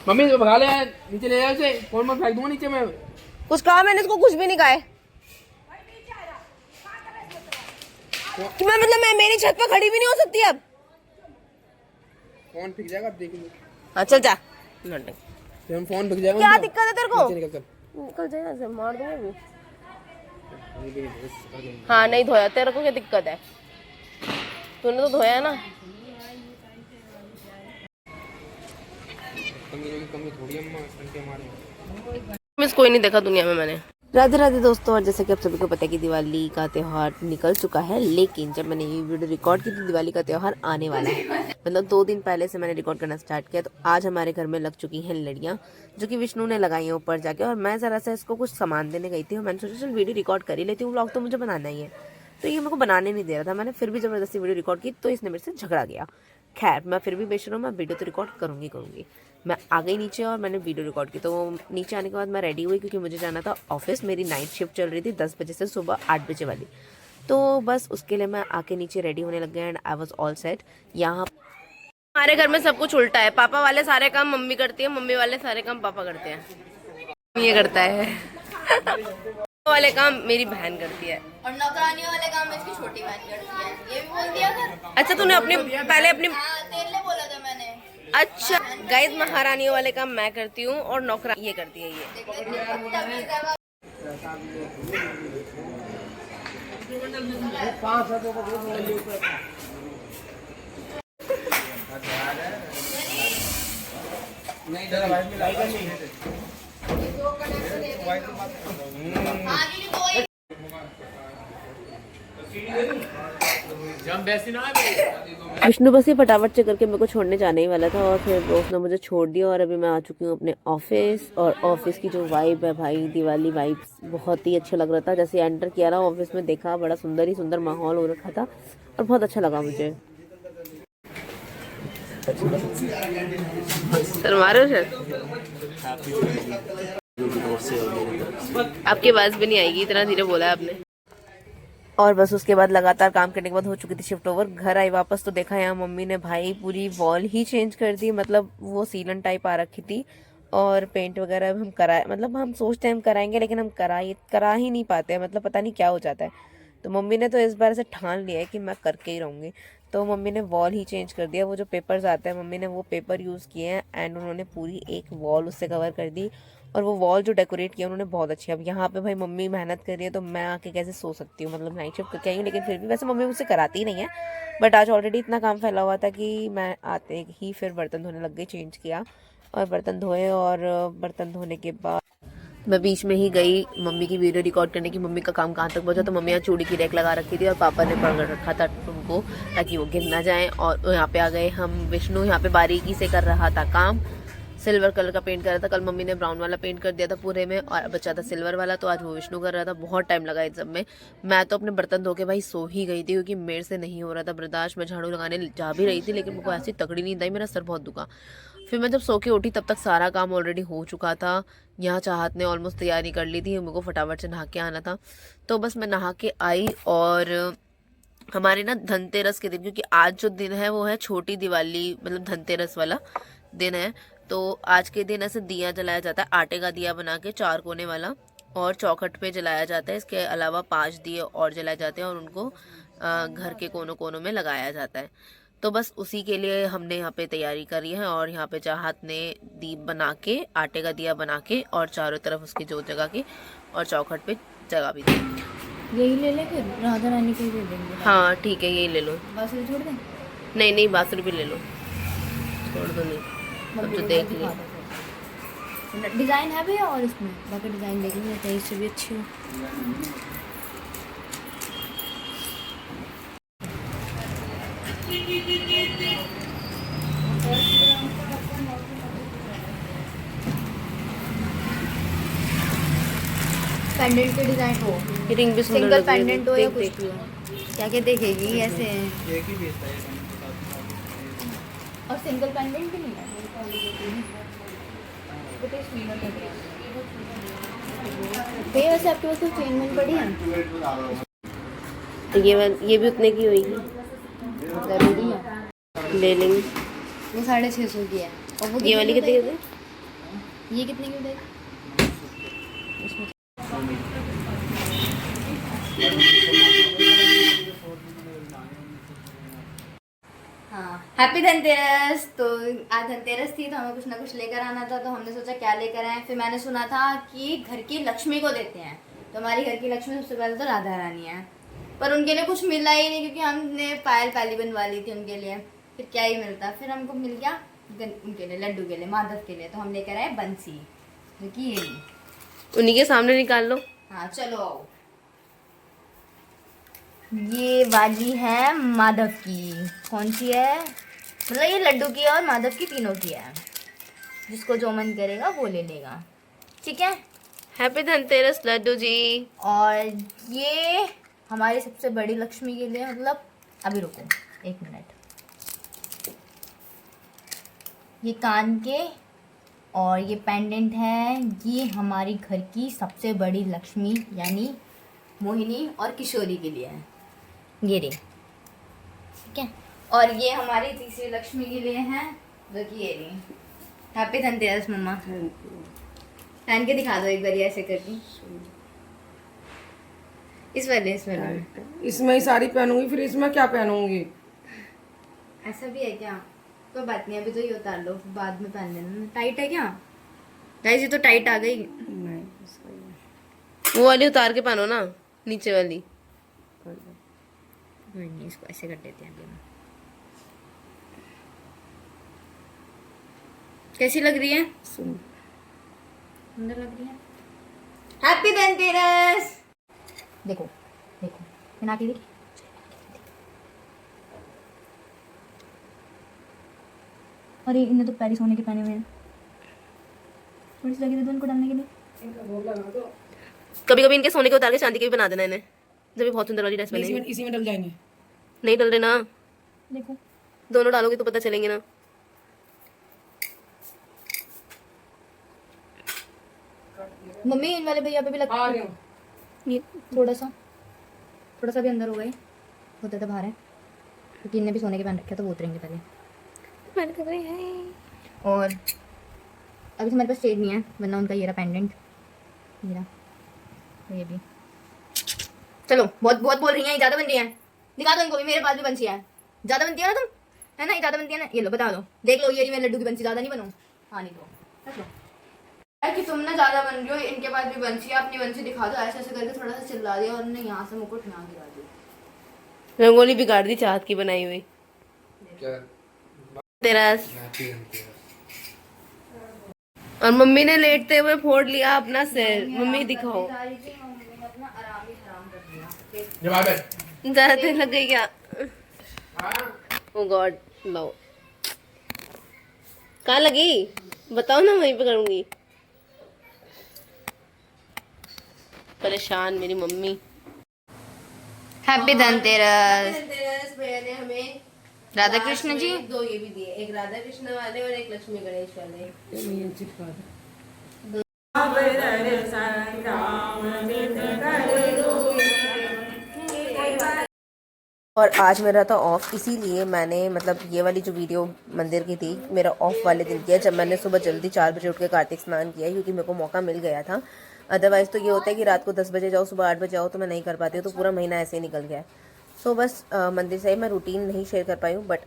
Mummy तो भगा ले नीचे ले जाओ उसे, फोन मत फेंक दूंगा नीचे मैं। कुछ कहा मैंने इसको? कुछ भी नहीं कहा है कि मैं मतलब मैं मेरी छत पे खड़ी भी नहीं हो सकती अब। फोन फेंक जाएगा अब देखेंगे। हाँ चल जा। फिर फोन फेंक जाएगा। क्या दिक्कत है तेरे को? निकल चल। निकल जाएगा से मार दूंगा अभी। हाँ नहीं धोया, तेरे को क्या दिक्कत है? तूने तो धोया है ना। कमी थोड़ी अम्मा घंटे मारे। मिस कोई नहीं देखा दुनिया में मैंने। राधे राधे दोस्तों, और जैसे कि आप सभी को पता है कि दिवाली का त्यौहार निकल चुका है, लेकिन जब मैंने ये वीडियो रिकॉर्ड की तो दिवाली का त्यौहार आने वाला है। मतलब 2 दिन पहले से मैंने रिकॉर्ड करना स्टार्ट किया। तो आज हमारे घर में लग चुकी हैं लड़ियाँ, जो कि विष्णु ने लगाई हैं ऊपर जाके, और मैं जरा सा इसको कुछ सामान देने गई थी और मैंने सोचा चल वीडियो रिकॉर्ड कर ही लेती हूँ, व्लॉग तो मुझे बनाना ही है। तो ये मेरे को बनाने नहीं दे रहा था, मैंने फिर भी जबरदस्ती वीडियो रिकॉर्ड की तो इसने मेरे से झगड़ा गया। खैर मैं फिर भी बेशर्म, मैं वीडियो तो रिकॉर्ड करूँगी। मैं आ गई नीचे और मैंने वीडियो रिकॉर्ड की। तो नीचे आने के बाद मैं रेडी हुई क्योंकि मुझे जाना था ऑफिस। मेरी नाइट शिफ्ट चल रही थी 10 बजे से सुबह 8 बजे वाली। तो बस उसके लिए मैं आके नीचे रेडी होने लग गया and I was all set. यहाँ हमारे घर में सब कुछ उल्टा है, पापा वाले सारे काम मम्मी करती है, मम्मी वाले सारे काम पापा करते हैं। ये करता है वाले काम मेरी बहन करती है, और नौकरानी वाले काम इसकी छोटी बहन करती है। ये भी बोल दिया कर। अच्छा तूने अपने पहले अपनी तेरे लिए बोला था मैंने। अच्छा गाइस, महारानियों वाले काम मैं करती हूँ और नौकरा ये करती है। ये विष्णु बस ये फटाफट से करके मेरे को छोड़ने जाने ही वाला था और फिर उसने मुझे छोड़ दिया। और अभी मैं आ चुकी हूँ अपने ऑफिस, और ऑफिस की जो वाइब है भाई, दिवाली वाइब बहुत ही अच्छा लग रहा था। जैसे एंटर किया ना ऑफिस में, देखा बड़ा सुंदर माहौल हो रखा था और बहुत अच्छा लगा मुझे। आपकी आवाज भी नहीं आएगी, इतना धीरे बोला है आपने। और बस उसके बाद लगातार काम करने के बाद हो चुकी थी शिफ्ट ओवर। घर आई वापस तो देखा यहाँ मम्मी ने भाई पूरी वॉल ही चेंज कर दी। मतलब वो सीलन टाइप आ रखी थी और पेंट वगैरह हम कराए, मतलब हम सोचते हैं हम कराएंगे लेकिन हम करा ही नहीं पाते हैं। मतलब पता नहीं क्या हो जाता है। तो मम्मी ने तो इस बार से ठान लिया है कि मैं करके ही रहूँगी। तो मम्मी ने वॉल ही चेंज कर दिया। वो जो पेपर्स आते हैं मम्मी ने वो पेपर यूज़ किए हैं एंड उन्होंने पूरी एक वॉल उससे कवर कर दी। और वो वॉल जो डेकोरेट किया उन्होंने बहुत अच्छी। अब यहाँ पे भाई मम्मी मेहनत कर रही है तो मैं आके कैसे सो सकती हूँ। मतलब नाइट शिफ्ट करके आई हूँ लेकिन फिर भी वैसे मम्मी मुझसे कराती ही नहीं है। बट आज ऑलरेडी इतना काम फैला हुआ था कि मैं आते ही फिर बर्तन धोने लग गई। चेंज किया और बर्तन धोए, और बर्तन धोने के बाद मैं बीच में ही गई मम्मी की वीडियो रिकॉर्ड करने की। मम्मी का काम कहाँ तक पहुंचा, तो मम्मी यहाँ चूड़ी की रैक लगा रखी थी और पापा ने पकड़ रखा था उनको ताकि वो गिर ना जाए। और यहाँ पे आ गए हम। विष्णु यहाँ पे बारीकी से कर रहा था काम, सिल्वर कलर का पेंट कर रहा था। कल मम्मी ने ब्राउन वाला पेंट कर दिया था पूरे में और बचा था सिल्वर वाला, तो आज वो विष्णु कर रहा था। बहुत टाइम लगा इन सब में। मैं तो अपने बर्तन धो के भाई सो ही गई थी क्योंकि मेरे से नहीं हो रहा था बर्दाश्त। मैं झाड़ू लगाने जा भी रही थी लेकिन मुझको ऐसी तगड़ी नींद आई, मेरा सर बहुत दुखा। फिर मैं जब सो के उठी तब तक सारा काम ऑलरेडी हो चुका था। यहाँ चाहत ने ऑलमोस्ट तैयारी कर ली थी, मेरे को फटाफट से नहा के आना था। तो बस मैं नहा के आई और हमारे ना धनतेरस के दिन, क्योंकि आज जो दिन है वो है छोटी दिवाली, मतलब धनतेरस वाला दिन है। तो आज के दिन ऐसे दिया जलाया जाता है, आटे का दिया बना के 4 कोने वाला, और चौखट पे जलाया जाता है। इसके अलावा 5 दिए और जलाए जाते हैं और उनको घर के कोनों कोनों में लगाया जाता है। तो बस उसी के लिए हमने यहाँ पे तैयारी करी है। और यहाँ पे चाहत ने दीप बना के, आटे का दिया बना के और चारों तरफ उसकी जोत जगा के और चौखट पे जगा भी दी। यही ले ले फिर, राधा रानी को ही दे देंगे। हाँ ठीक है, यही ले लो। बासुरी छोड़ दें? नहीं बासुरी भी ले लो, छोड़ दो नहीं, अब जो देख लिया। डिज़ाइन है भैया और इसमें बाकी डिज़ाइन देख लेंगे कहीं से भी अच्छी हो। पेंडेंट के डिज़ाइन हो, रिंग भी सुंदर सिंगल लग रही है। पेंडेंट हो या देख कुछ भी हो, क्या क्या देखेगी ऐसे। और सिंगल पेंडेंट भी नहीं है। भैया वैसे आपके पास कोई चेन मिल पड़ी है? ये भी उतने की होगी, ज़रूरी है ले लेंगे। ये 650 की है। और वो ये वाली कितने की? ये कितने की उधर? हाँ, हैप्पी धनतेरस। तो आज धनतेरस थी तो हमें कुछ ना कुछ लेकर आना था, तो हमने सोचा क्या लेकर आए। फिर मैंने सुना था कि घर की लक्ष्मी को देते हैं, तो हमारी घर की लक्ष्मी सबसे पहले तो राधा रानी है, पर उनके लिए कुछ मिला ही नहीं क्योंकि हमने पायल पहली बनवा ली थी उनके लिए। फिर क्या ही मिलता, फिर हमको मिल गया उनके लिए, लड्डू के लिए, माधव के लिए। तो हम लेकर आए बंसी, जो कि ये ली। उन्हीं के सामने निकाल लो। हाँ चलो आओ। ये वाली है माधव की। कौन सी है? मतलब ये लड्डू की है और माधव की, तीनों की है। जिसको जो मन करेगा वो ले लेगा, ठीक है। हैप्पी धनतेरस लड्डू जी। और ये हमारी सबसे बड़ी लक्ष्मी के लिए, मतलब अभी रुको 1 मिनट। ये कान के और ये पेंडेंट है, ये हमारी घर की सबसे बड़ी लक्ष्मी यानी मोहिनी और किशोरी के लिए है, ये रे, ठीक है। और ये हमारी तीसरी लक्ष्मी के लिए है, जो कि ये रे। हैप्पी धनतेरस मम्मा। पहन के दिखा दो एक बार ऐसे करके। इस वाले इसमें ही साड़ी पहनूंगी, फिर इसमें क्या पहनूंगी? ऐसा भी है क्या? कोई बात नहीं, अभी तो ये उतार लो, बाद में पहन लेना। टाइट है क्या? गाइस ये तो टाइट आ गई। नहीं, वो वाली उतार के पहनो ना, नीचे वाली। कोई नहीं, इसको ऐसे कर देते हैं अभी हम। कैसी लग रही है? सुंदर लग रही है। हैप्पी धनतेरस। देखो देखो, मैं नाटी देखी। अरे इन्हें तो पैरी सोने के पहने हुए हैं, थोड़ी सी लगी थी तो इनको डालने के लिए। कभी कभी इनके सोने के उतार के चांदी के भी बना देना इन्हें, जब भी बहुत सुंदर वाली ड्रेस बनेगी। इसी में डल जाएंगे। नहीं डल रहे ना, देखो दोनों डालोगे तो पता चलेंगे ना। मम्मी इन वाले भैया पे भी लग आ रही हूँ। ये थोड़ा सा भी अंदर हो गए, होते तो बाहर है क्योंकि इनने भी सोने के पहन रखे तो वो उतरेंगे पहले। और अभी तो हमारे पास स्टेज नहीं है, वरना उनका ये रहा पेंडेंट, ये रहा, तो ये भी। चलो बहुत बहुत बोल रही हैं, ज़्यादा बन रही है। दिखा दो इनको भी, मेरे पास भी बंसी है। ज़्यादा बनती है ना तुम, है ना? ये ज़्यादा बनती है ना, ये लो बता दो, देख लो। ये रही मेरे लड्डू की बंसी, ज़्यादा नहीं बनूँ? हाँ नहीं तो रख लो। कि तुम ना ज़्यादा बन रही हो, इनके पास भी बंसी है, अपनी बंसी दिखा दो। ऐसे ऐसे करके थोड़ा सा चिल्ला दिया और उन्होंने यहाँ से मुकुट यहाँ गिरा दिया। रंगोली बिगाड़ दी चाहत की बनाई हुई। क्या? तेरस। हैप्पी धनतेरस। और मम्मी ने लेटते हुए फोड़ लिया अपना सिर। मम्मी दिखाओ, जब आ गए। ज्यादा देर लग गई क्या? ओ गॉड, लो कहाँ लगी बताओ ना, वहीं पे करूंगी। परेशान मेरी मम्मी। हैप्पी धनतेरस। धनतेरस भैया ने हमें राधा कृष्ण जी 2 ये भी दिए, एक राधा कृष्ण वाले और एक लक्ष्मी गणेश वाले। और आज मेरा था ऑफ, इसीलिए मैंने मतलब ये वाली जो वीडियो मंदिर की थी मेरा ऑफ वाले दिन किया, जब मैंने सुबह जल्दी 4 बजे उठ के कार्तिक स्नान किया, क्योंकि मेरे को मौका मिल गया था। अदरवाइज़ तो ये होता है कि रात को 10 बजे जाओ, सुबह 8 बजे जाओ, तो मैं नहीं कर पाती हूँ, तो पूरा महीना ऐसे ही निकल गया। सो बस मंदिर से ही मैं रूटीन नहीं शेयर कर पाई हूँ, बट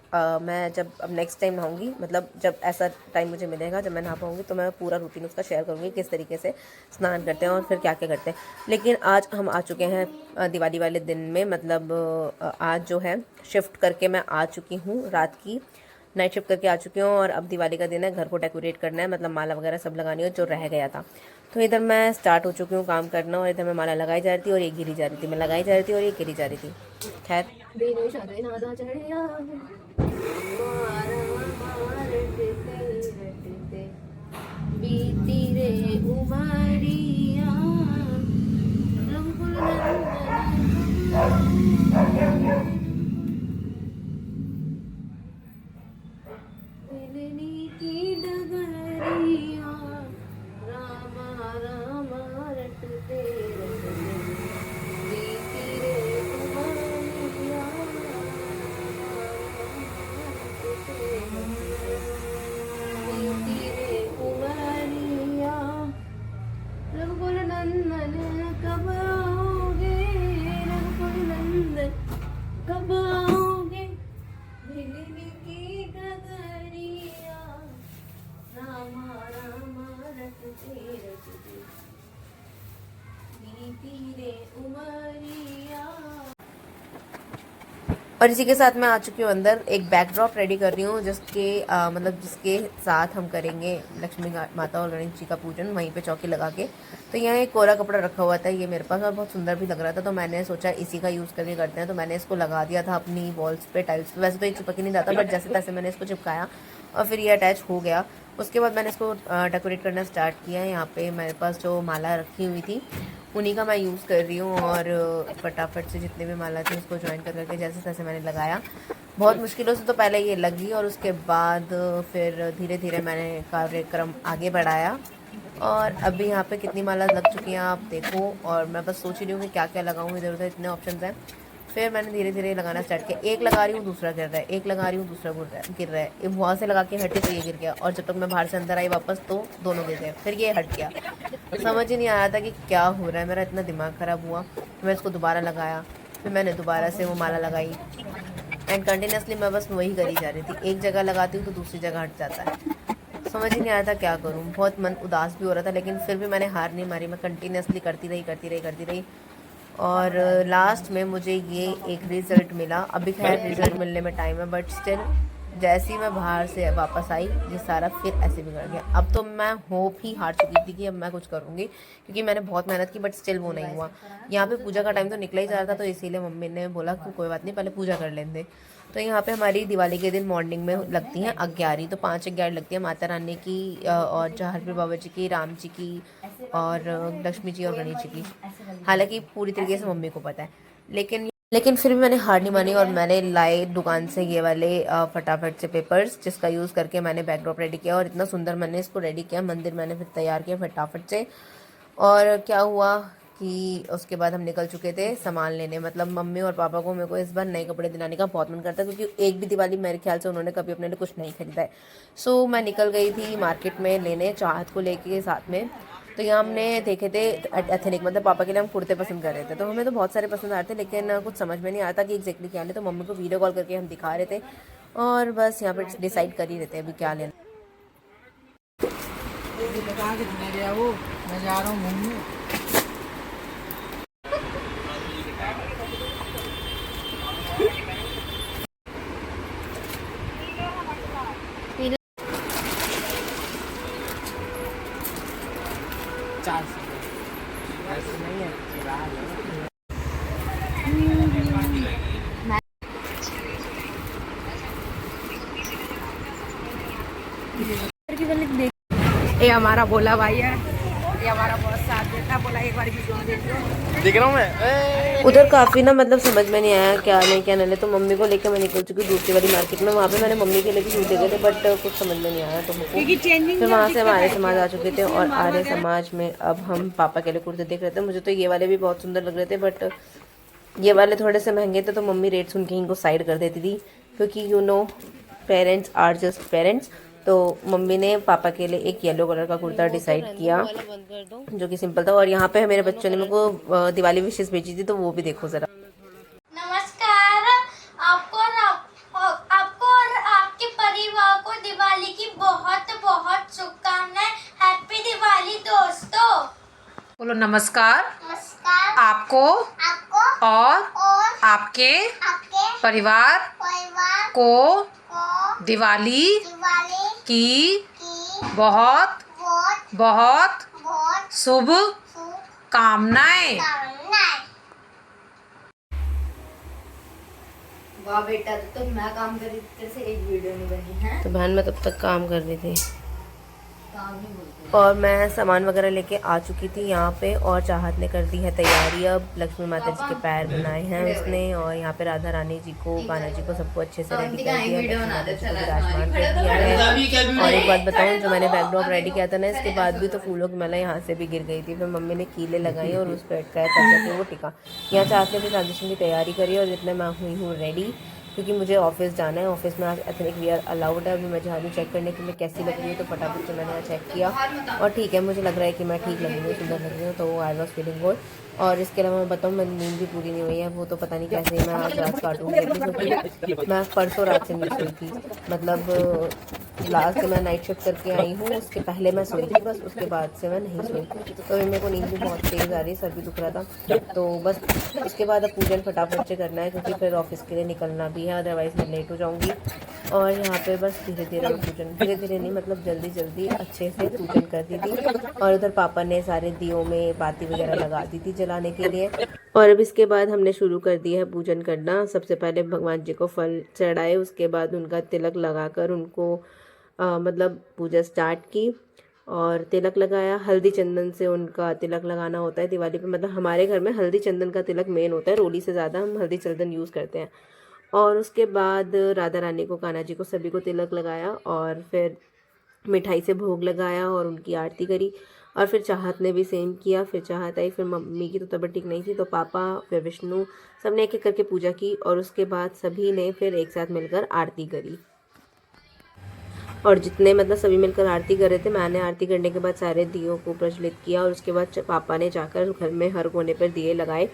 मैं जब अब नेक्स्ट टाइम नहाऊंगी, मतलब जब ऐसा टाइम मुझे मिलेगा जब मैं नहा पाऊँगी, तो मैं पूरा रूटीन उसका शेयर करूँगी, किस तरीके से स्नान करते हैं और फिर क्या क्या करते हैं। लेकिन आज हम आ चुके हैं दिवाली वाले दिन में, मतलब आज जो है शिफ्ट करके मैं आ चुकी हूँ, रात की नाइट शिफ्ट करके आ चुकी हूँ, और अब दिवाली का दिन है, घर को डेकोरेट करना है, मतलब माला वगैरह सब लगानी है जो रह गया था। तो इधर मैं स्टार्ट हो चुकी हूँ काम करना, और इधर मैं माला लगाई जा रही थी और ये गिरी जा रही थी, मैं लगाई जा रही थी और ये गिरी जा रही थी। खैर बीती रे उमरिया की डगरिया रामा रामा रटते बीती रे उमरिया और इसी के साथ मैं आ चुकी हूँ अंदर। एक बैकड्रॉप रेडी कर रही हूँ जिसके मतलब जिसके साथ हम करेंगे लक्ष्मी माता और गणेश जी का पूजन वहीं पे चौकी लगा के। तो यहाँ एक कोरा कपड़ा रखा हुआ था ये मेरे पास और बहुत सुंदर भी लग रहा था, तो मैंने सोचा इसी का यूज़ करके करते हैं। तो मैंने इसको लगा दिया था अपनी वॉल्स पे, टाइल्स पे। वैसे तो ये चिपक ही नहीं जाता, बट जैसे तैसे मैंने इसको चिपकाया और फिर ये अटैच हो गया। उसके बाद मैंने इसको डेकोरेट करना स्टार्ट किया। यहाँ पे मेरे पास जो माला रखी हुई थी उन्हीं का मैं यूज़ कर रही हूँ और फटाफट से जितने भी माला थे उसको ज्वाइन कर करके जैसे तैसे मैंने लगाया। बहुत मुश्किलों से तो पहले ये लगी और उसके बाद फिर धीरे धीरे मैंने कार्यक्रम आगे बढ़ाया। और अभी यहाँ पे कितनी माला लग चुकी हैं आप देखो, और मैं बस सोच रही हूँ कि क्या क्या लगाऊँ, इधर उधर इतने ऑप्शन हैं। फिर मैंने धीरे धीरे लगाना स्टार्ट किया। एक लगा रही हूँ दूसरा गिर रहा है, एक लगा रही हूँ दूसरा गिर रहा है। वहाँ से लगा के हटी तो ये गिर गया, और जब तक मैं बाहर से अंदर आई वापस तो दोनों गिर गए। फिर ये हट गया, समझ ही नहीं आ रहा था कि क्या हो रहा है। मेरा इतना दिमाग ख़राब हुआ। मैं इसको दोबारा लगाया, फिर मैंने दोबारा से वो माला लगाई एंड कंटिन्यूसली मैं बस वही करी जा रही थी। एक जगह लगाती हूँ तो दूसरी जगह हट जाता है, समझ ही नहीं आया था क्या करूँ। बहुत मन उदास भी हो रहा था, लेकिन फिर भी मैंने हार नहीं मारी। मैं कंटिन्यूसली करती रही और लास्ट में मुझे ये एक रिज़ल्ट मिला। अभी खैर रिज़ल्ट मिलने में टाइम है, बट स्टिल जैसे ही मैं बाहर से वापस आई ये सारा फिर ऐसे बिगड़ गया। अब तो मैं होप ही हार चुकी थी कि अब मैं कुछ करूँगी, क्योंकि मैंने बहुत मेहनत की, बट स्टिल वो नहीं हुआ। यहाँ पे पूजा का टाइम तो निकला ही जा रहा था, तो इसीलिए मम्मी ने बोला कि कोई बात नहीं, पहले पूजा कर लेंगे। तो यहाँ पे हमारी दिवाली के दिन मॉर्निंग में लगती हैं अग्यारी, तो 5 अग्यारी लगती है माता रानी की और जहरपीर बाबा जी की, राम जी की और लक्ष्मी जी और गणेश जी की। हालांकि पूरी तरीके से मम्मी को पता है, लेकिन फिर भी मैंने हार नहीं मानी और मैंने लाए दुकान से ये वाले फटाफट से पेपर्स, जिसका यूज़ करके मैंने बैकड्रॉप रेडी किया। और इतना सुंदर मैंने इसको रेडी किया, मंदिर मैंने फिर तैयार किया फटाफट से। और क्या हुआ कि उसके बाद हम निकल चुके थे सामान लेने। मतलब मम्मी और पापा को मेरे को इस बार नए कपड़े दिलाने का बहुत मन करता है, क्योंकि एक भी दिवाली मेरे ख्याल से उन्होंने कभी अपने लिए कुछ नहीं खरीदा है। सो मैं निकल गई थी मार्केट में लेने, चाहत को लेके साथ में। तो यहाँ हमने देखे थे एथनिक, मतलब पापा के लिए हम कुर्ते पसंद कर रहे थे। तो हमें तो बहुत सारे पसंद आ रहे थे, लेकिन कुछ समझ में नहीं आता कि एग्जैक्टली क्या लें। तो मम्मी को वीडियो कॉल करके हम दिखा रहे थे और बस यहाँ पर डिसाइड कर ही रहे थे अभी क्या लेना। मैं जा रहा हूँ घूमने। ये हमारा भोला भाई है, ये हमारा बहुत साथ देता है। बोला एक बार वीडियो में देखिए, दिख रहा हूँ मैं। उधर काफ़ी ना मतलब समझ में नहीं आया क्या नहीं क्या नहीं, तो मम्मी को लेकर मैं निकल चुकी दूसरी वाली मार्केट में। वहाँ पे मैंने मम्मी के लिए भी सूट देखे थे, बट कुछ समझ में नहीं आया तो फिर वहाँ से हम आर्य समाज आ चुके थे। और आर्य समाज में अब हम पापा के लिए कुर्ते देख रहे थे। मुझे तो ये वाले भी बहुत सुंदर लग रहे थे, बट ये वाले थोड़े से महंगे थे, तो मम्मी रेट सुन के इनको साइड कर देती थी, क्योंकि you know parents are just parents. तो मम्मी ने पापा के लिए एक येलो कलर का कुर्ता डिसाइड किया जो कि सिंपल था। और यहाँ पे मेरे बच्चों ने मेरे को दिवाली विशेष भेजी थी, तो वो भी देखो ज़रा। नमस्कार, आपको और आपके परिवार को दिवाली की बहुत बहुत शुभकामनाएं। हैप्पी दिवाली दोस्तों। बोलो नमस्कार। नमस्कार आपको और आपके परिवार को दिवाली की बहुत बहुत शुभ कामनाएं। वाह बेटा, तो मैं काम कर रही थी, तेरे से एक वीडियो नहीं बनी है। तो बहन मैं तब तक काम कर रही थी काम नहीं बोलते। और मैं सामान वगैरह लेके आ चुकी थी यहाँ पे। और चाहत ने कर दी है तैयारी। अब लक्ष्मी माता जी के पैर बनाए हैं उसने, और यहाँ पे राधा रानी जी को, कान्हा जी को सबको अच्छे से रेडी कर दिया है, विराजमान कर दिया है। और एक बात बताऊँ, जो मैंने बैकड्रॉप रेडी किया था ना, इसके बाद भी तो फूलों की माला यहाँ से भी गिर गई थी। फिर मम्मी ने कीले लगाई और उस पर अटकाया तब जाके वो टिका। यहाँ चाहत ने भी ट्रांजेक्शन की तैयारी करी और जितने मैं हुई हूँ रेडी, क्योंकि मुझे ऑफिस जाना है। ऑफिस में आज एथनिक वियर अलाउड है। अभी मैं जा रही हूँ चेक करने के लिए कैसी लग रही है, तो फटाफट से मैंने यहाँ चेक किया और ठीक है, मुझे लग रहा है कि मैं ठीक लग रही हूँ, सुंदर लग रही हूँ। तो आई वॉज फीलिंग गुड। और इसके अलावा मैं बताऊँ, मेरी नींद भी पूरी नहीं हुई है। वो तो पता नहीं कैसे मैं आज रात काटूँगी, क्योंकि मैं परसों रात से नहीं सोई थी। मतलब लास्ट मैं नाइट शिफ्ट करके आई हूँ, उसके पहले मैं सोई थी बस, उसके बाद से मैं नहीं सोई। तो अभी मेरे को नींद भी बहुत तेज़ आ रही है, सर भी दुख रहा था। तो बस इसके बाद अब पूजन फटाफट से करना है क्योंकि फिर ऑफिस के लिए निकलना भी है, अदरवाइज़ मैं लेट हो जाऊँगी। और यहाँ पे बस धीरे धीरे पूजन, धीरे धीरे नहीं मतलब जल्दी जल्दी अच्छे से पूजन कर दी थी। और उधर पापा ने सारे दियों में बाती वगैरह लगा दी थी जलाने के लिए। और अब इसके बाद हमने शुरू कर दिया है पूजन करना। सबसे पहले भगवान जी को फल चढ़ाए, उसके बाद उनका तिलक लगाकर उनको मतलब पूजा स्टार्ट की और तिलक लगाया। हल्दी चंदन से उनका तिलक लगाना होता है दिवाली पे, मतलब हमारे घर में हल्दी चंदन का तिलक मेन होता है, रोली से ज़्यादा हम हल्दी चंदन यूज़ करते हैं। और उसके बाद राधा रानी को, कान्हा जी को, सभी को तिलक लगाया और फिर मिठाई से भोग लगाया और उनकी आरती करी। और फिर चाहत ने भी सेम किया। फिर चाहत आई, फिर मम्मी की तो तबीयत ठीक नहीं थी तो पापा, फिर विष्णु, सब ने एक एक करके पूजा की। और उसके बाद सभी ने फिर एक साथ मिलकर आरती करी। और जितने मतलब सभी मिलकर आरती कर रहे थे, मैंने आरती करने के बाद सारे दियों को प्रज्वलित किया। और उसके बाद पापा ने जाकर घर में हर कोने पर दिए लगाए।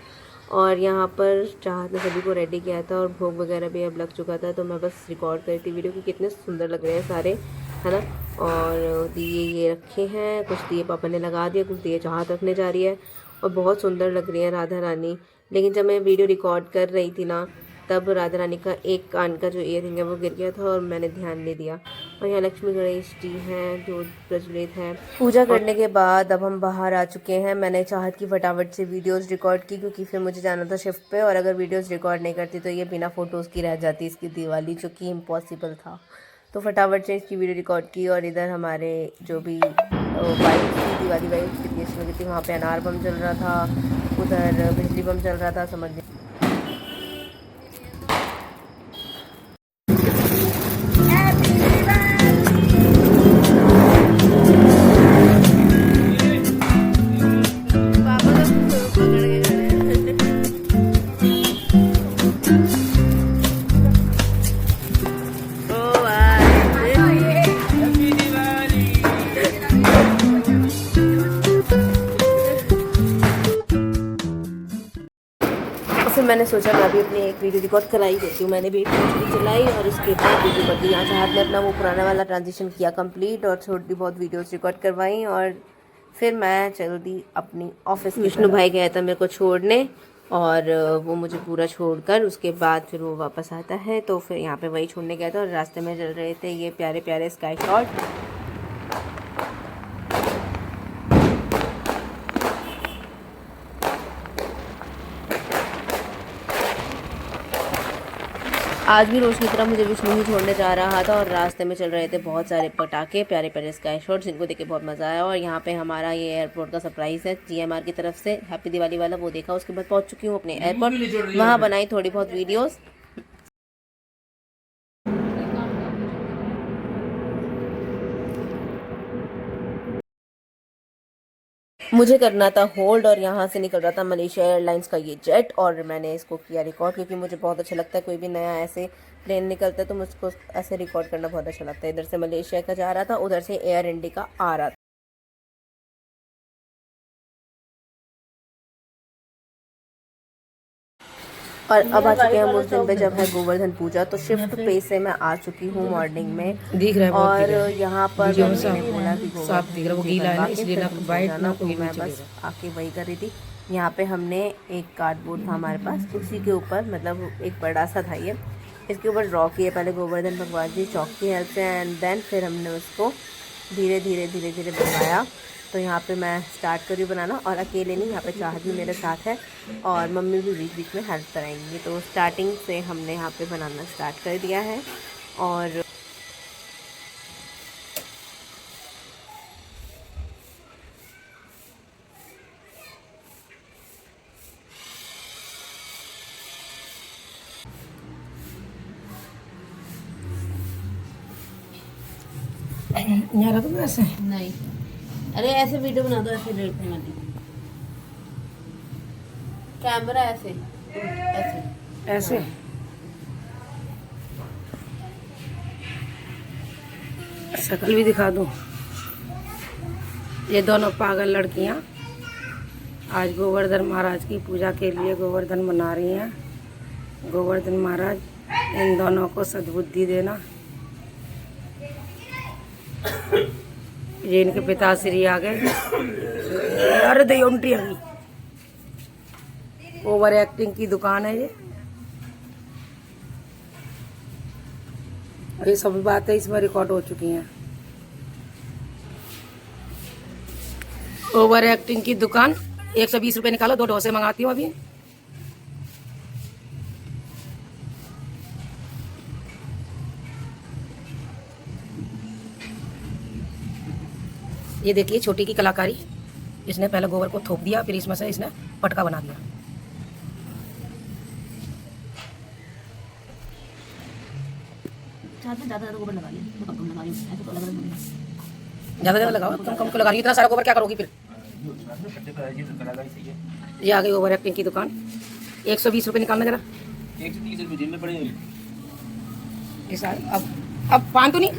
और यहाँ पर चाहत ने सभी को रेडी किया था और भोग वगैरह भी अब लग चुका था। तो मैं बस रिकॉर्ड कर रही थी वीडियो कि कितने सुंदर लग रहे हैं सारे, है ना। और दिए ये रखे हैं, कुछ दिए पापा ने लगा दिए, कुछ दिए चाहत रखने जा रही है और बहुत सुंदर लग रही है राधा रानी। लेकिन जब मैं वीडियो रिकॉर्ड कर रही थी ना, तब राधा रानी का एक कान का जो ईयरिंग है वो गिर गया था और मैंने ध्यान नहीं दिया। और यहाँ लक्ष्मी गणेश जी हैं जो प्रज्वलित हैं। पूजा करने के बाद अब हम बाहर आ चुके हैं। मैंने चाहत की फटाफट से वीडियोस रिकॉर्ड की क्योंकि फिर मुझे जाना था शिफ्ट पे, और अगर वीडियोस रिकॉर्ड नहीं करती तो ये बिना फ़ोटोज़ की रह जाती इसकी दिवाली, जो कि इम्पॉसिबल था। तो फटाफट से इसकी वीडियो रिकॉर्ड की। और इधर हमारे जो भी वाइफ थी, दिवाली वाइफ कितनी अच्छी लगी थी। वहाँ पे अनार बम चल रहा था, उधर बिजली बम चल रहा था, समझ लीजिए। फिर मैंने सोचा मैं भी अपनी एक वीडियो रिकॉर्ड कराई देती हूँ। मैंने भी एक वीडियो चलाई और उसके बाद वीडियो कर दी। यहाँ चाहत ने अपना वो पुराना वाला ट्रांजिशन किया कंप्लीट और थोड़ी बहुत वीडियोस रिकॉर्ड करवाई। और फिर मैं चल दी अपनी ऑफिस। विष्णु भाई गया था मेरे को छोड़ने और वो मुझे पूरा छोड़कर उसके बाद फिर वो वापस आता है। तो फिर यहाँ पे वही छोड़ने गया था और रास्ते में चल रहे थे ये प्यारे प्यारे स्काई शॉट। आज भी रोज की तरह मुझे विष्णु ही छोड़ने जा रहा था और रास्ते में चल रहे थे बहुत सारे पटाखे, प्यारे प्यारे स्काई शॉट्स, जिनको देख के बहुत मज़ा आया। और यहाँ पे हमारा ये एयरपोर्ट का सरप्राइज़ है GMR की तरफ से, हैप्पी दिवाली वाला, वो देखा। उसके बाद पहुँच चुकी हूँ अपने एयरपोर्ट, वहाँ बनाई थोड़ी बहुत वीडियोज़। मुझे करना था होल्ड और यहाँ से निकल रहा था मलेशिया एयरलाइंस का ये जेट और मैंने इसको किया रिकॉर्ड क्योंकि मुझे बहुत अच्छा लगता है कोई भी नया ऐसे प्लेन निकलता है तो मुझको ऐसे रिकॉर्ड करना बहुत अच्छा लगता है। इधर से मलेशिया का जा रहा था, उधर से एयर इंडिया का आ रहा था। और अब आ चुके हैं हम उस दिन पे जब है गोवर्धन पूजा। तो शिफ्ट पे से मैं आ चुकी हूँ मॉर्निंग में, दिख रहा है और यहाँ पर मैंने बोला कि साफ दिख रहा है, वो गीला है ना इसलिए ना वाइट ना कोई मैं बस आके वही कर रही थी। यहाँ पे हमने एक कार्डबोर्ड था हमारे पास, उसी के ऊपर मतलब एक बड़ा सा था ये, इसके ऊपर ड्रॉ किए पहले गोवर्धन भगवान जी चौक की हेल्प से, एंड देन फिर हमने उसको धीरे धीरे बनवाया। तो यहाँ पे मैं स्टार्ट करी बनाना, और अकेले नहीं, यहाँ पे चाहत भी मेरे साथ है और मम्मी भी बीच बीच में हेल्प कराएंगी। तो स्टार्टिंग से हमने यहाँ पे बनाना स्टार्ट कर दिया है। और यहाँ रख दो ऐसे, नहीं, अरे ऐसे वीडियो बना दो, ऐसे रेट में कैमरा ऐसे ऐसे ऐसे शक्ल भी दिखा दो। ये दोनों पागल लड़कियां आज गोवर्धन महाराज की पूजा के लिए गोवर्धन मना रही हैं। गोवर्धन महाराज इन दोनों को सद्बुद्धि देना ये इनके पिताश्री आ गए। अरे दही उल्टी आ गई। ओवर एक्टिंग की दुकान है ये सब बातें इसमें रिकॉर्ड हो चुकी हैं। ओवर एक्टिंग की दुकान। 120 रुपये निकालो, 2 डोसे मंगाती हूँ अभी। ये देखिए छोटी की कलाकारी। इसने पहले गोबर को थोप दिया, फिर इसमें से इसने पटका बना दिया। ज़्यादा गोबर लगा लिया, तो कम लगा रही हूँ, ऐसे तो अलग अलग ज़्यादा लगाओ, कम कम क्यों लगा रही है? इतना सारा गोबर क्या करोगी फिर? ये आ गई ओवर एक्टिंग की दुकान। 120 रुपये निकालना जरा। 130 रुपये जेब में पड़े हैं। अब 5 तो नहीं।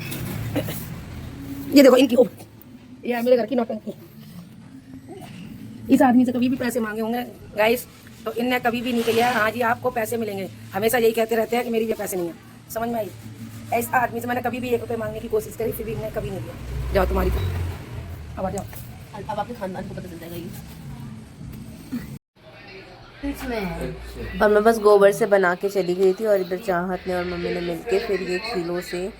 ये देखो इनकी ये है मेरे घर की नौटंकी। इस आदमी से कभी भी पैसे मांगे होंगे गाइस, तो इनने कभी भी नहीं किया हाँ जी आपको पैसे मिलेंगे। हमेशा यही कहते रहते हैं कि मेरी ये पैसे नहीं है। समझ में आई? इस आदमी से मैंने कभी भी 1 रुपये मांगने की कोशिश करी, फिर भी इन्हें कभी नहीं दिया। जाओ तुम्हारी तो अब आ जाओ। अब आपके खानदान को पता चल जाएगा ये। अच्छा। और मैं बस गोबर से बना के चली गई थी और इधर चाहत ने और मम्मी ने मिलके फिर ये खीलों से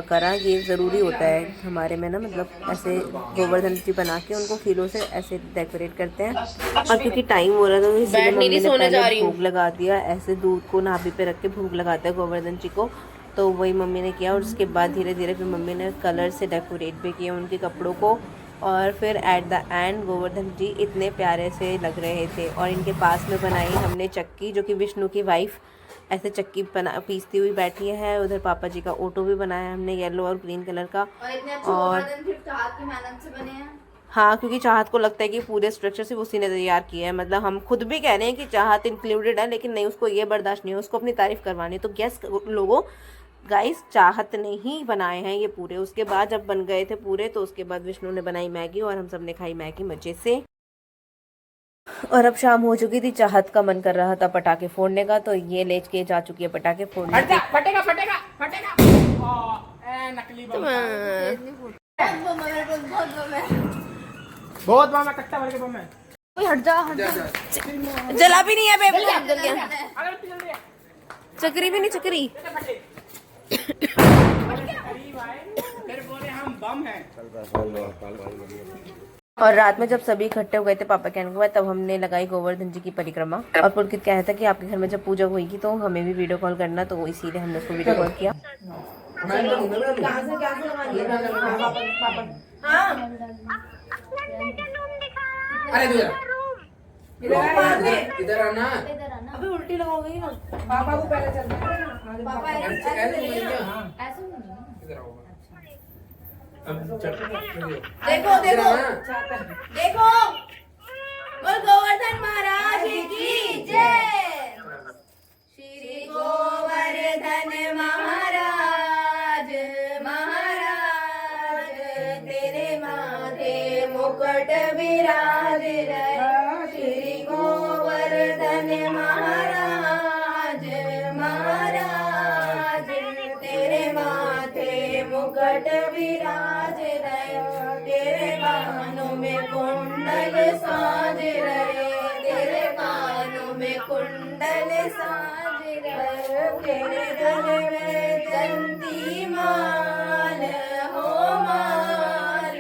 करा। ये ज़रूरी होता है हमारे में ना, मतलब ऐसे गोवर्धन जी बना के उनको खीलों से ऐसे डेकोरेट करते हैं। और क्योंकि टाइम हो रहा था तो इसलिए मम्मी ने पहले भोग लगा दिया। ऐसे दूध को नाभि पे रख के भोग लगाते हैं गोवर्धन जी को, तो वही मम्मी ने किया। और उसके बाद धीरे धीरे फिर मम्मी ने कलर से डेकोरेट भी किया उनके कपड़ों को। और फिर एट द एंड गोवर्धन जी इतने प्यारे से लग रहे थे। और इनके पास में बनाई हमने चक्की, जो कि विष्णु की वाइफ ऐसे चक्की बना पीसती हुई बैठी है। उधर पापा जी का ऑटो भी बनाया हमने येलो और ग्रीन कलर का। और इतने अच्छे गोवर्धन फिर चाहत की मेहनत से बने हैं। हाँ, क्योंकि चाहत को लगता है कि पूरे स्ट्रक्चर सिर्फ उसी ने तैयार किया है। मतलब हम खुद भी कह रहे हैं कि चाहत इंक्लूडेड है, लेकिन नहीं, उसको ये बर्दाश्त नहीं है, उसको अपनी तारीफ करवानी। तो गेस लोगों गाइस, चाहत ने ही बनाए हैं ये पूरे। उसके बाद जब बन गए थे पूरे, तो उसके बाद विष्णु ने बनाई मैगी और हम सब ने खाई मैगी मजे से। और अब शाम हो चुकी थी, चाहत का मन कर रहा था पटाखे फोड़ने का, तो ये ले के जा चुकी है पटाखे फोड़ने। फटेगा फटेगा फटेगा। नकली बम। बहुत बम है, कट्टा भर के बम है। हट जा जला भी नहीं है बेबी, जल गया। चक्री भी नहीं, चक्री और रात में जब सभी इकट्ठे हो गए थे पापा कहने के बाद, तब हमने लगाई गोवर्धन जी की परिक्रमा। और पुलकित कह रहा था कि आपके घर में जब पूजा होगी तो हमें भी वीडियो कॉल करना, तो इसीलिए हमने उसको वीडियो कॉल किया। इधर आना। अभी उल्टी लगाओगे ना पापा को पहले चलना है ना। पापा ऐसे देखो देखो देखो, बोल गोवर्धन महाराज की जय। श्री गोवर्धन महाराज महाराज, तेरे माथे मुकुट विराज रहे। श्री गोवर्धन महाराज महाराज, तेरे माथे मुकुट विराज रहे। तेरे कानों में कुंडल साज रहे। तेरे कानों में कुंडल साज रहे। तेरे गले में चंदी माल हो माल,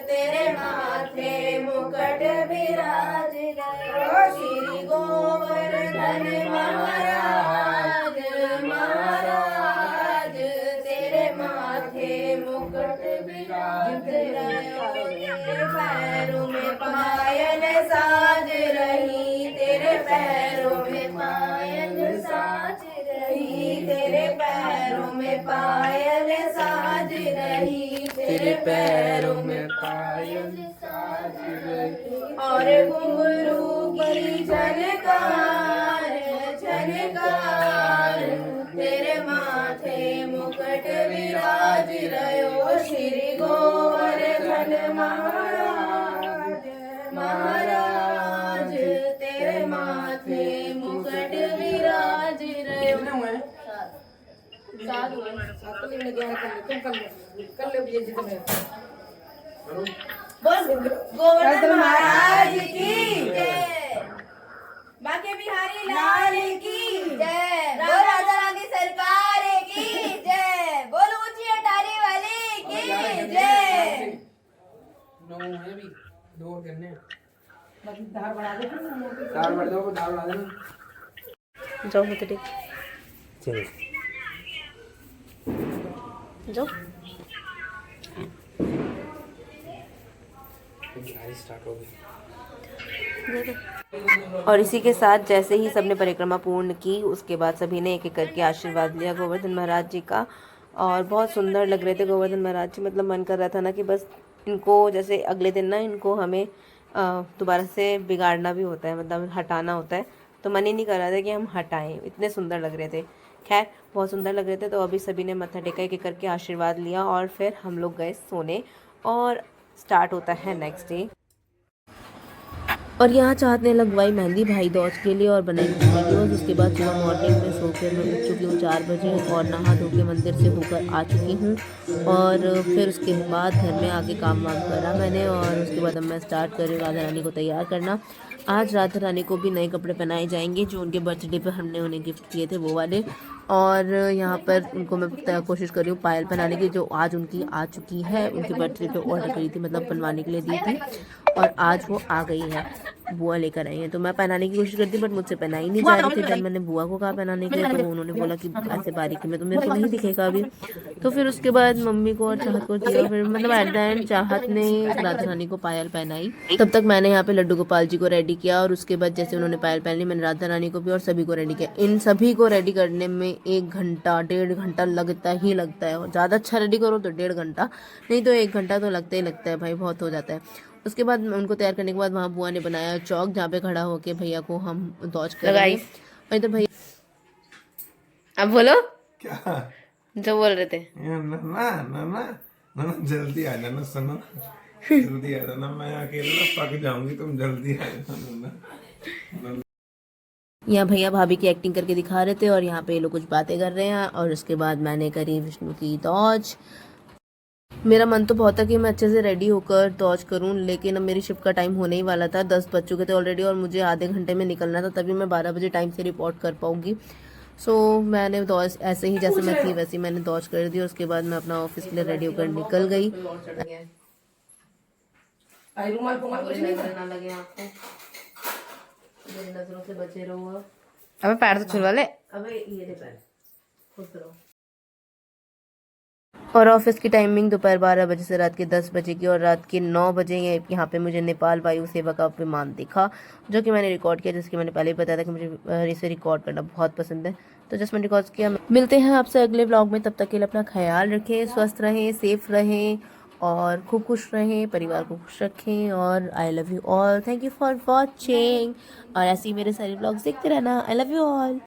तेरे माथे मुकुट विराज रहे। श्री गोवर्धन महाराज महाराज, तेरे माथे मुकुट विराज रहे। पैरों में पायल साज रही, तेरे पैरों में पायल साज रही। तेरे पैरों में पायल साज रही। तेरे पैरों में पायल साज रही। और घुंघरू की झनकार झनकार, तेरे माथे मुकुट विराज रहो। श्री गोवर्धन महाराज महाराज, तेरे माथे मुकुट विराज रहो। नहीं मैंने किया, तुम कर ले ये जितना है। गोवर्धन महाराज की जय, बांके बिहारी लाल की जय, बोल राजा रानी सरकार की जय, बोल ऊंची अटारी वाले की जय। 9 है भी 2 करने हैं। धार बढ़ा दे, दाल बढ़ दो, दाल बढ़ा देना। जाओ मत टेक, चलो जाओ। स्टार्ट हो गई। और इसी के साथ जैसे ही सबने परिक्रमा पूर्ण की, उसके बाद सभी ने एक एक करके आशीर्वाद लिया गोवर्धन महाराज जी का। और बहुत सुंदर लग रहे थे गोवर्धन महाराज जी, मतलब मन कर रहा था ना कि बस इनको जैसे अगले दिन ना इनको हमें दोबारा से बिगाड़ना भी होता है, मतलब हटाना होता है, तो मन ही नहीं कर रहा था कि हम हटाएं, इतने सुंदर लग रहे थे। खैर बहुत सुंदर लग रहे थे। तो अभी सभी ने मत्था टेका, एक एक करके आशीर्वाद लिया और फिर हम लोग गए सोने और स्टार्ट होता है नेक्स्ट डे। और यहाँ चाहत ने लगवाई मेहंदी भाई दोस्त के लिए और बनाई वीडियोस। उसके बाद सुबह मॉर्निंग में सोकर मैं उठ चुकी हूँ 4 बजे और नहा धो के मंदिर से होकर आ चुकी हूँ। और फिर उसके बाद घर में आके काम वाम करा मैंने और उसके बाद अब मैं स्टार्ट कर रही हूँ राधा रानी को तैयार करना। आज राधा रानी को भी नए कपड़े पहनाए जाएंगे जो उनके बर्थडे पर हमने उन्हें गिफ्ट किए थे, वो वाले। और यहाँ पर उनको मैं कोशिश कर रही हूँ पायल पहनाने की, जो आज उनकी आ चुकी है। उनके बर्थडे पे ऑर्डर करी थी, मतलब बनवाने के लिए दी थी और आज वो आ गई है, बुआ लेकर आई है। तो मैं पहनाने की कोशिश करती बट मुझसे पहनाई नहीं जा रही थी। जब मैंने बुआ को कहा पहनाने के लिए तो उन्होंने बोला कि ऐसे बारीकी में तो मेरे को नहीं दिखेगा अभी। तो फिर उसके बाद मम्मी को और चाहत को दिया। फिर मतलब एट द एंड चाहत ने राधा रानी को पायल पहनाई। तब तक मैंने यहाँ पे लड्डू गोपाल जी को रेडी किया और उसके बाद जैसे उन्होंने पायल पहनी मैंने राधा रानी को भी और सभी को रेडी किया। इन सभी को रेडी करने में 1 घंटा 1.5 घंटा लगता ही लगता है। ज़्यादा अच्छा रेडी करो तो 1.5 घंटा, नहीं तो 1 घंटा तो लगता ही लगता है भाई, बहुत हो जाता है। उसके बाद उनको तैयार करने के बाद वहाँ बुआ ने बनाया चौक, जहाँ पे खड़ा होके भैया को हम दौज कर रहे हैं। वही तो भैया अब बोलो क्या जो बोल रहे थे। ना जल्दी आ जाना सना, जल्दी आ जाना, मैं अकेले पक जाऊंगी, तुम जल्दी आ जाना। यहाँ भैया भाभी की एक्टिंग करके दिखा रहे थे और यहाँ पे ये लोग कुछ बातें कर रहे हैं। और उसके बाद मैंने करी विष्णु की दौज। मेरा मन तो बहुत था कि मैं अच्छे से रेडी होकर दौज करूं, लेकिन अब मेरी शिफ्ट का टाइम होने ही वाला था, 10 बज चुके थे ऑलरेडी और मुझे आधे घंटे में निकलना था, तभी मैं 12 बजे टाइम से रिपोर्ट कर पाऊंगी। सो मैंने दौज ऐसे ही जैसे मैं थी वैसे मैंने दौज कर दी। उसके बाद मैं अपना ऑफिस के लिए रेडी होकर निकल गई। रुमाल कुछ नहीं था। लगे आपको, मेरी नजरों से बचे रहो। अबे पैर तो छुलवा ले। अबे ये दे पैर, खुश रहो। और ऑफिस की टाइमिंग दोपहर 12 बजे से रात के 10 बजे की और रात के 9 बजे यहाँ पे मुझे नेपाल वायु सेवा का विमान दिखा, जो कि मैंने रिकॉर्ड किया, जिसकी मैंने पहले ही बताया था कि मुझे इसे रिकॉर्ड करना बहुत पसंद है। तो जस्ट मैंने रिकॉर्ड किया। मिलते हैं आपसे अगले व्लॉग में, तब तक के लिए अपना ख्याल रखें, स्वस्थ रहें, सेफ रहें और खूब खुश रहें, परिवार को खुश रखें। और I love you all, thank you for watching. और ऐसे ही मेरे सारे व्लॉग्स देखते रहना। I love you all.